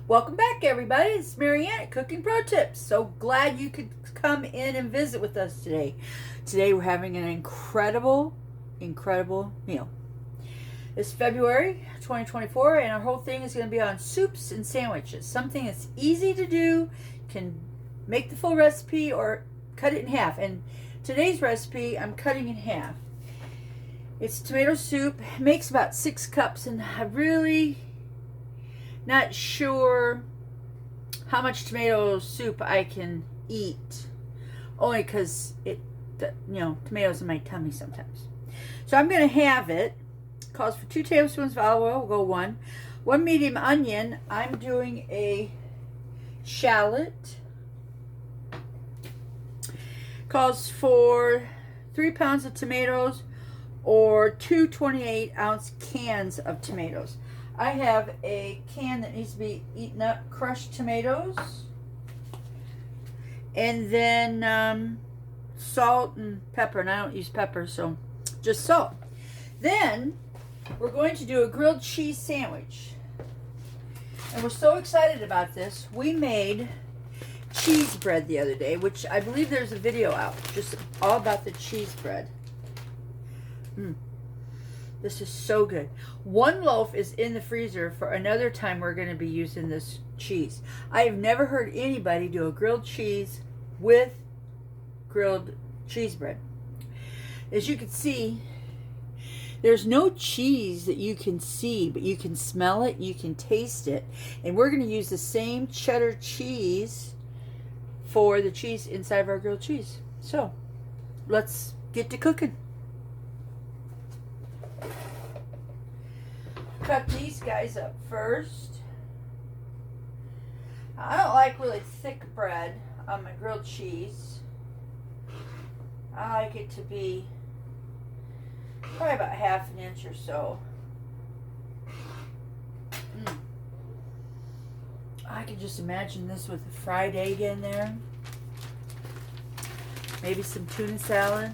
Welcome back, everybody. It's Marianne at Cooking Pro Tips. So glad you could come in and visit with us today. Today we're having an incredible meal. It's February 2024, and our whole thing is going to be on soups and sandwiches. Something that's easy to do, can make the full recipe or cut it in half. And today's recipe, I'm cutting in half. It's tomato soup. It makes about 6 cups, and I'm really not sure how much tomato soup I can eat, only because tomatoes in my tummy sometimes. So I'm going to have it. Calls for 2 tablespoons of olive oil. We'll go 1 medium onion. I'm doing a shallot. Calls for 3 pounds of tomatoes or 2 28-ounce cans of tomatoes. I have a can that needs to be eaten up, crushed tomatoes, and then salt and pepper, and I don't use pepper, so just salt. Then we're going to do a grilled cheese sandwich, and we're so excited about this. We made cheese bread the other day, which I believe there's a video out just all about the cheese bread. This is so good. 1 loaf is in the freezer for another time we're going to be using this cheese. I have never heard anybody do a grilled cheese with grilled cheese bread. As you can see, there's no cheese that you can see, but you can smell it, you can taste it. And we're going to use the same cheddar cheese for the cheese inside of our grilled cheese. So, let's get to cooking. Cut these guys up first. I don't like really thick bread on my grilled cheese. I like it to be probably about 1/2 inch or so. I can just imagine this with a fried egg in there. Maybe some tuna salad.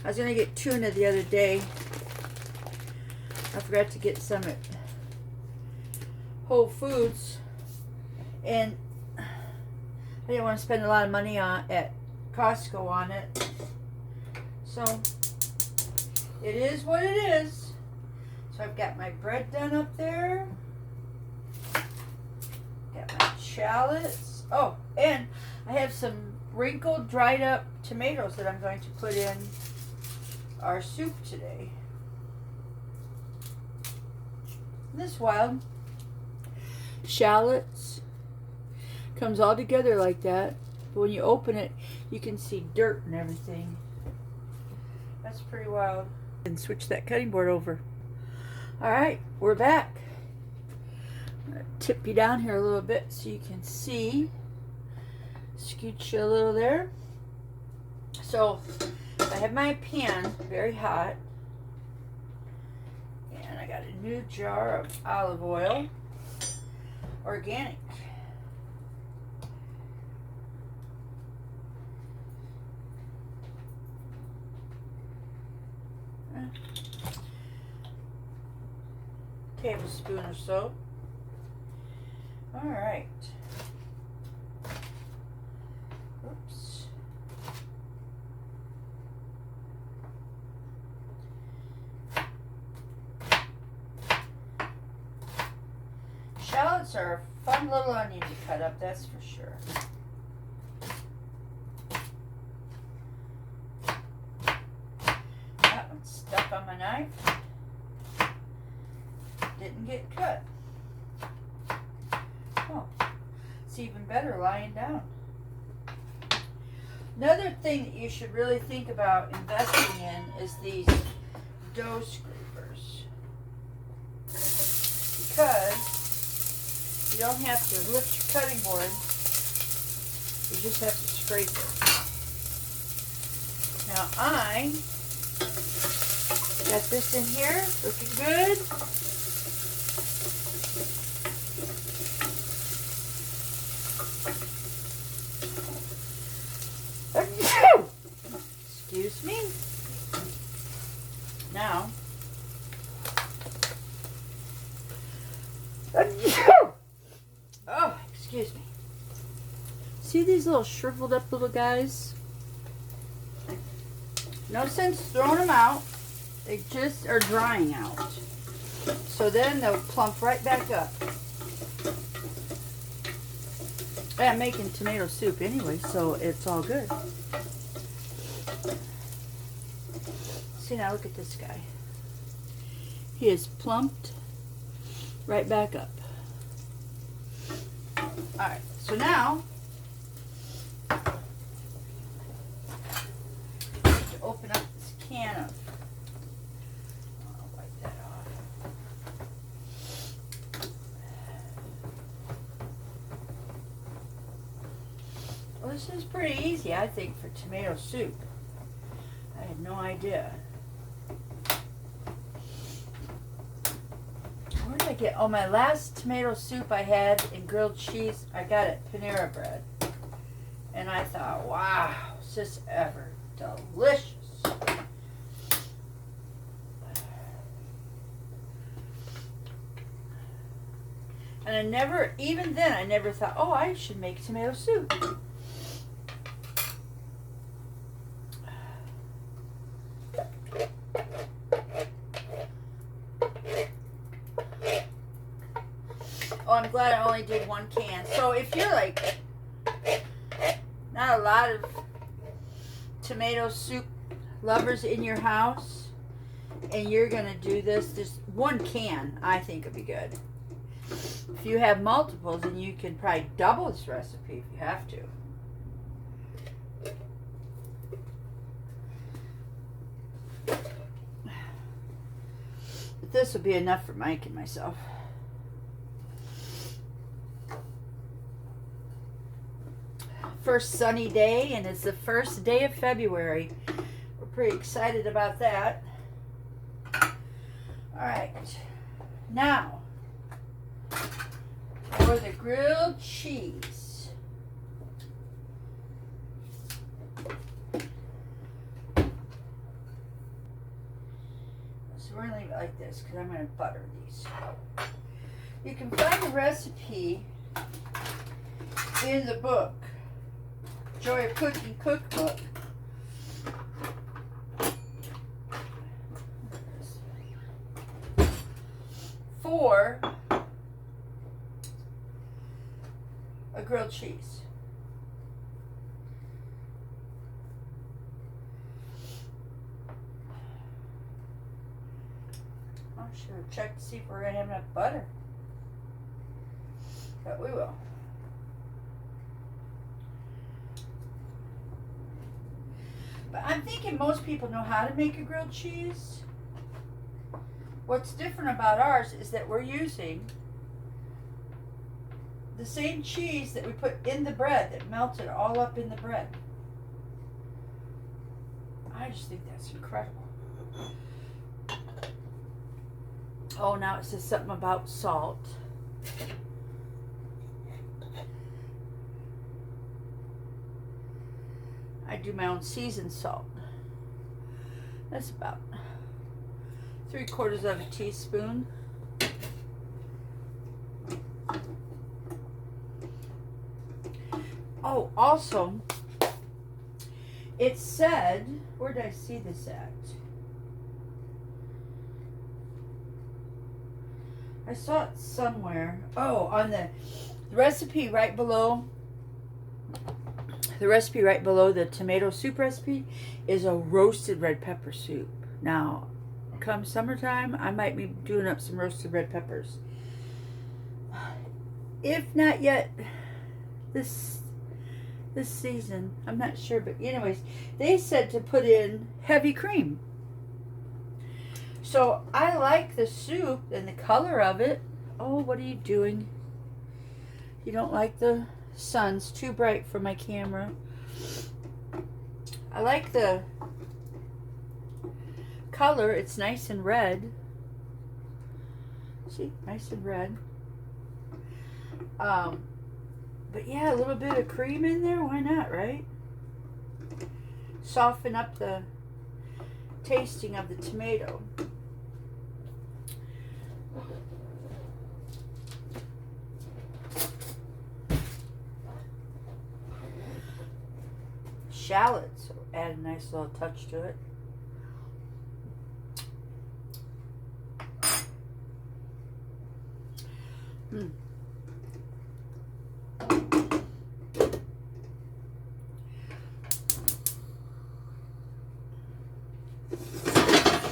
I was going to get tuna the other day. I forgot to get some at Whole Foods, and I didn't want to spend a lot of money at Costco on it. So it is what it is. So I've got my bread done up there. Got my shallots. Oh, and I have some wrinkled, dried up tomatoes that I'm going to put in our soup today. This wild shallots comes all together like that, but when you open it you can see dirt and everything. That's pretty wild. And switch that cutting board over. Alright, we're back. I'm going to tip you down here a little bit so you can see. Scoot you a little there. So I have my pan very hot. I got a new jar of olive oil, organic. Tablespoon or so. All right. Oops. Shallots are a fun little onion to cut up, that's for sure. That one's stuck on my knife. Didn't get cut. Oh, it's even better lying down. Another thing that you should really think about investing in is these dough scrapers. Because you don't have to lift your cutting board, you just have to scrape it. Now I got this in here, looking good. Excuse me. Now Excuse me. See these little shriveled up little guys? No sense throwing them out. They just are drying out. So then they'll plump right back up. I'm making tomato soup anyway, so it's all good. See, now look at this guy. He is plumped right back up. Alright, so now to open up this can of, I'll wipe that off. Well, this is pretty easy, I think, for tomato soup. I had no idea. Where did I get? Oh, my last tomato soup I had in grilled cheese, I got it Panera Bread. And I thought, wow, is this ever delicious. And I never, even then, I never thought, oh, I should make tomato soup. Oh, I'm glad I only did 1 can. So if you're like, not a lot of tomato soup lovers in your house, and you're gonna do this, just 1 can, I think would be good. If you have multiples, then you can probably double this recipe if you have to. But this will be enough for Mike and myself. First sunny day, and it's the first day of February. We're pretty excited about that. Alright, now for the grilled cheese. So we're going to leave it like this because I'm going to butter these. You can find the recipe in the book, Joy of Cooking Cookbook. For a grilled cheese. I should have checked to see if we're going to have enough butter. But we will. But I'm thinking most people know how to make a grilled cheese. What's different about ours is that we're using the same cheese that we put in the bread, that melted all up in the bread. I just think that's incredible. Oh, now it says something about salt. I do my own seasoned salt. That's about 3/4 of a teaspoon. Oh, also, it said, where did I see this at? I saw it somewhere. Oh, on the recipe right below. The recipe right below the tomato soup recipe is a roasted red pepper soup. Now, come summertime, I might be doing up some roasted red peppers. If not yet this season, I'm not sure, but anyways, they said to put in heavy cream. So I like the soup and the color of it. Oh, what are you doing? You don't like the sun's too bright for my camera. I like the color. It's nice and red. See, nice and red. But yeah, a little bit of cream in there. Why not, right? Soften up the tasting of the tomato. shallots, so add a nice little touch to it.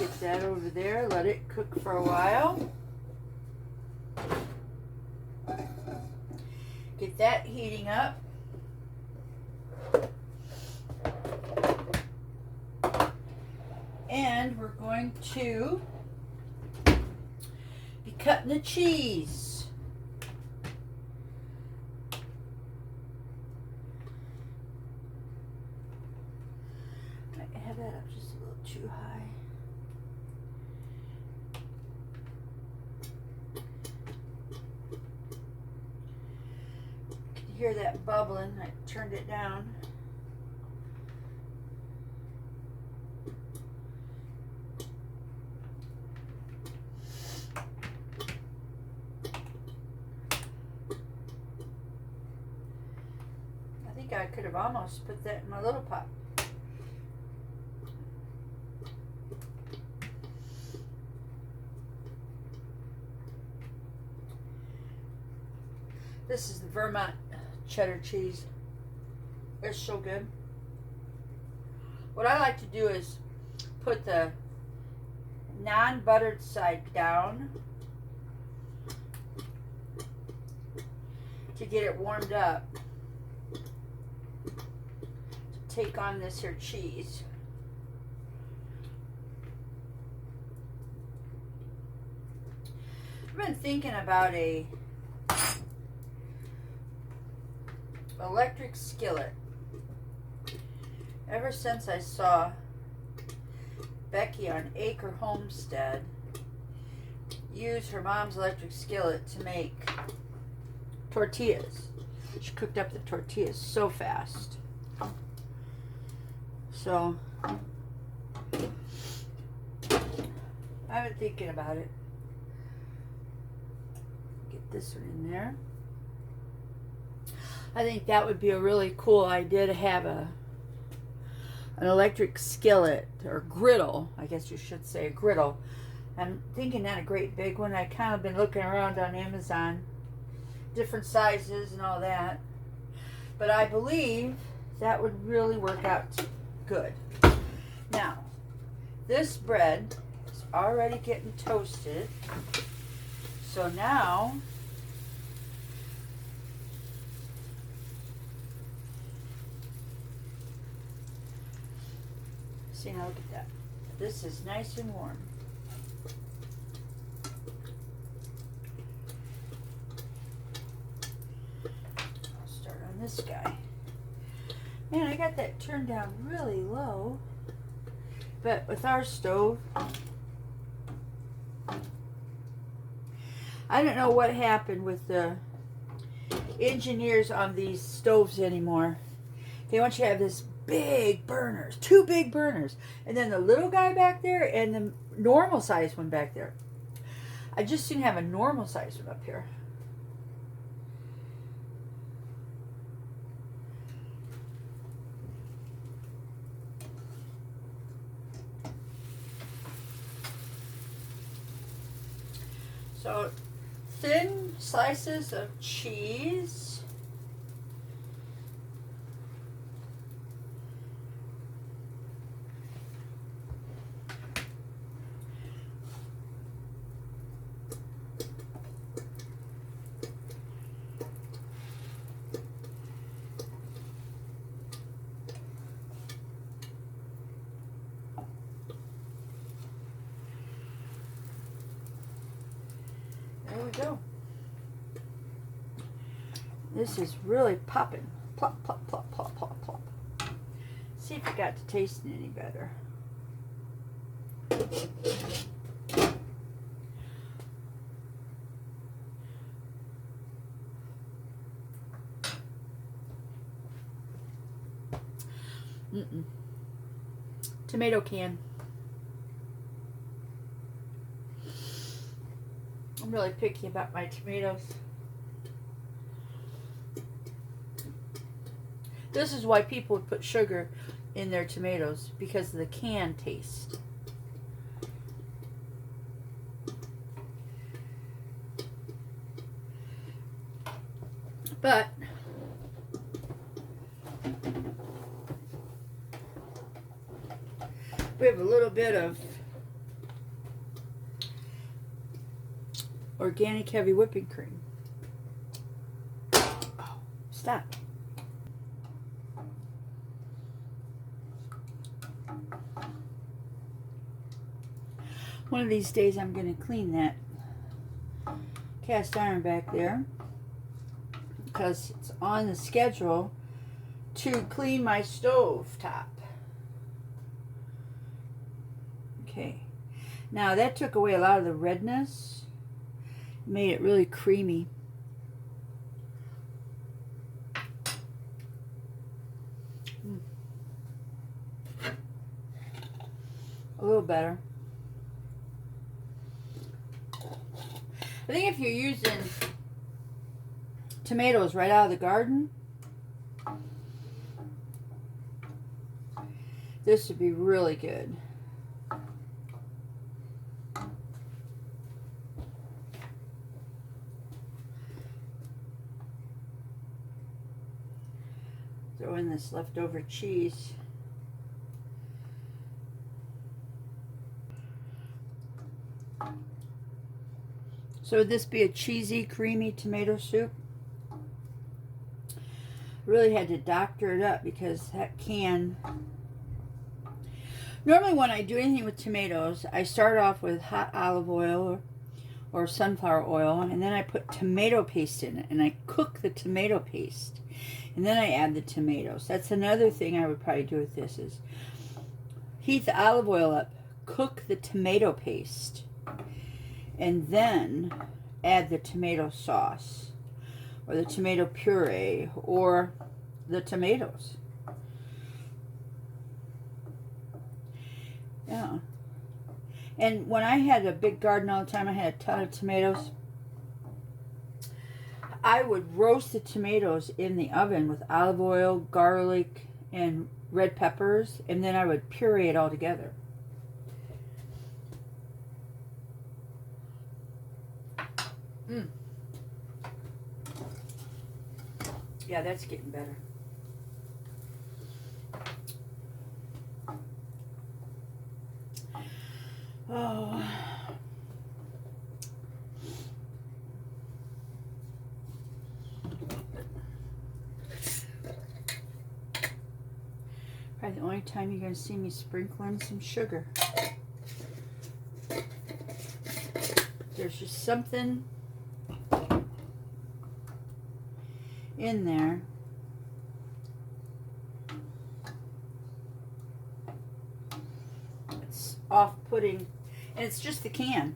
Get that over there, let it cook for a while. Get that heating up. And we're going to be cutting the cheese. I have that up just a little too high. You can hear that bubbling. I turned it down. I could have almost put that in my little pot. This is the Vermont cheddar cheese. It's so good. What I like to do is put the non-buttered side down to get it warmed up. Take on this here cheese. I've been thinking about a electric skillet ever since I saw Becky on Acre Homestead use her mom's electric skillet to make tortillas. She cooked up the tortillas so fast. So, I've been thinking about it. Get this one in there. I think that would be a really cool idea to have an electric skillet or griddle. I guess you should say a griddle. I'm thinking not a great big one. I kind of been looking around on Amazon, different sizes and all that. But I believe that would really work out good. Now, this bread is already getting toasted. So now, see, now look at that. This is nice and warm. I'll start on this guy. Man, I got that turned down really low. But with our stove, I don't know what happened with the engineers on these stoves anymore. They want you to have this big burners, 2 big burners, and then the little guy back there and the normal size one back there. I just didn't have a normal size one up here. So, thin slices of cheese. There we go. This is really popping. Plop, plop, plop, plop, plop, plop. See if it got to tasting any better. Tomato can. I'm really picky about my tomatoes. This is why people would put sugar in their tomatoes, because of the can taste. But we have a little bit of organic heavy whipping cream. Oh, stop. One of these days I'm going to clean that cast iron back there, because it's on the schedule to clean my stove top. Okay, now that took away a lot of the redness, made it really creamy. A little better. I think if you're using tomatoes right out of the garden, this would be really good. Throw in this leftover cheese. So would this be a cheesy, creamy tomato soup? Really had to doctor it up, because that can... Normally when I do anything with tomatoes, I start off with hot olive oil or sunflower oil, and then I put tomato paste in it, and I cook the tomato paste, and then I add the tomatoes. That's another thing I would probably do with this, is heat the olive oil up, cook the tomato paste, and then add the tomato sauce or the tomato puree or the tomatoes. Yeah. And when I had a big garden all the time, I had a ton of tomatoes. I would roast the tomatoes in the oven with olive oil, garlic, and red peppers, and then I would puree it all together. Yeah, that's getting better. Oh. Probably the only time you're going to see me sprinkling some sugar. There's just something in there. It's off-putting, and it's just the can.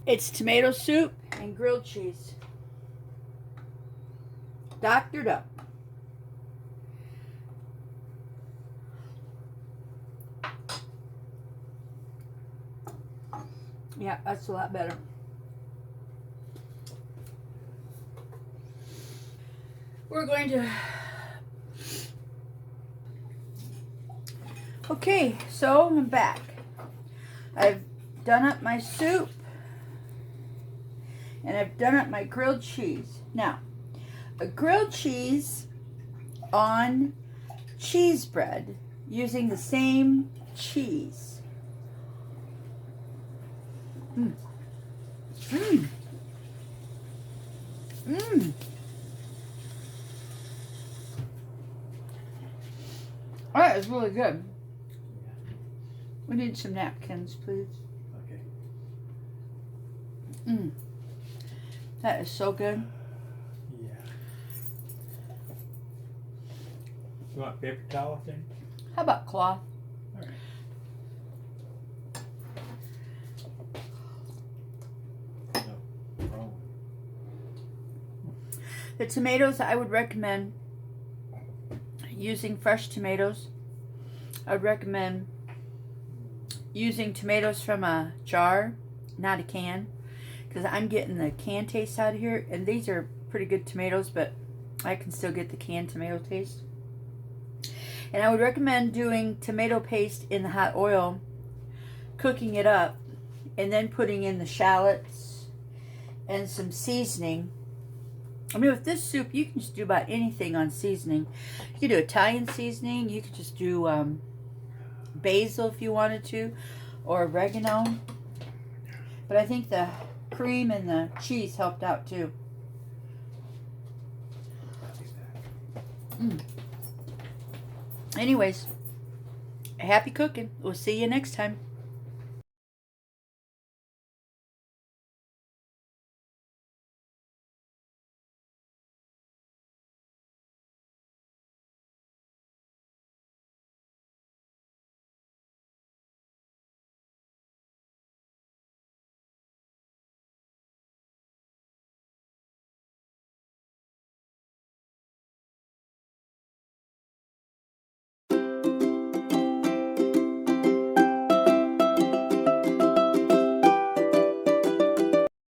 It's tomato soup and grilled cheese. Doctored up. Yeah, that's a lot better. We're going to... Okay, so I'm back. I've done up my soup. And I've done up my grilled cheese. Now, a grilled cheese on cheese bread using the same cheese. Mmm. Mmm. Mmm. Oh, that is really good. We need some napkins, please. Okay. Mmm. That is so good. Yeah. You want paper towel then? How about cloth? All right. No, wrong. The tomatoes, I would recommend using fresh tomatoes. I would recommend using tomatoes from a jar, not a can, because I'm getting the can taste out of here, and these are pretty good tomatoes, but I can still get the canned tomato taste. And I would recommend doing tomato paste in the hot oil, cooking it up, and then putting in the shallots and some seasoning. I mean, with this soup, you can just do about anything on seasoning. You can do Italian seasoning. You could just do basil if you wanted to, or oregano. But I think the cream and the cheese helped out too. Anyways, happy cooking. We'll see you next time.